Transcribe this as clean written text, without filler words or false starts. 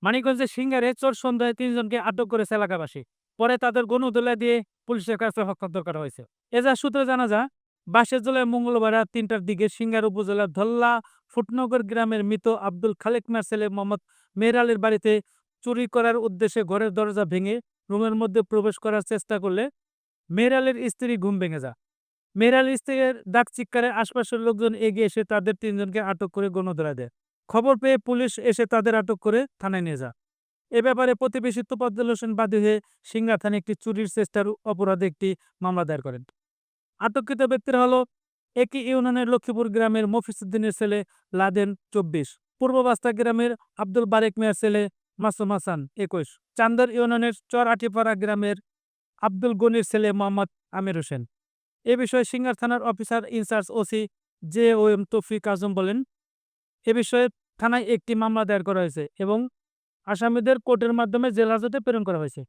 মানিকগঞ্জের সিঙ্গারে চোর সন্দেহে ৩ জনকে আটক করেছে এলাকাবাসী। পরে তাদের গণধোলাই দিয়ে পুলিশের কাছে হস্তান্তর করা হয়েছে। এজাহার সূত্রে জানা যায়, ২২ জুলাই মঙ্গলবার রাত ৩টার দিকে সিঙ্গার উপজেলার ধল্লা ফুটনগর গ্রামের মৃত আব্দুল খালেক মিয়ার ছেলে মোহাম্মদ মেহের আলীর বাড়িতে চুরি করার উদ্দেশ্যে ঘরের দরজা ভেঙে রুমের মধ্যে প্রবেশ করার চেষ্টা করলে মেহের আলীর স্ত্রী ঘুম ভেঙে যায়। মেহের আলীর স্ত্রীর ডাক চিৎকারে আশপাশের লোকজন এগিয়ে এসে তাদের ৩ জনকে আটক করে গণধোলাই দেয়। খবর পেয়ে পুলিশ এসে তাদের আটক করে থানায় নিয়ে যায়। এ ব্যাপারে প্রতিবেশী তোফাজ্জল হোসেন বাদী হয়ে সিংড়া থানায় একটি চুরির চেষ্টার অপরাধে একটি মামলা দায়ের করেন। আটককৃত ব্যক্তিরা হলো একই ইউনিয়নের লক্ষ্মীপুর গ্রামের মফিজ উদ্দিনের ছেলে লাদেন ২৪, পূর্ব বাস্তা গ্রামের আব্দুল বারেক মিয়ার ছেলে মাসুম হাসান ২১, চান্দর ইউনিয়নের চর আটিপাড়া গ্রামের আব্দুল গনির ছেলে মোহাম্মদ আমির হোসেন। এ বিষয়ে সিঙ্গার থানার officer in-charge OC J O M Taufiq Azam বলেন, এ বিষয়ে থানায় একটি মামলা দায়ের করা হয়েছে এবং আসামিদের কোর্টের মাধ্যমে জেল হাজতে প্রেরণ করা হয়েছে।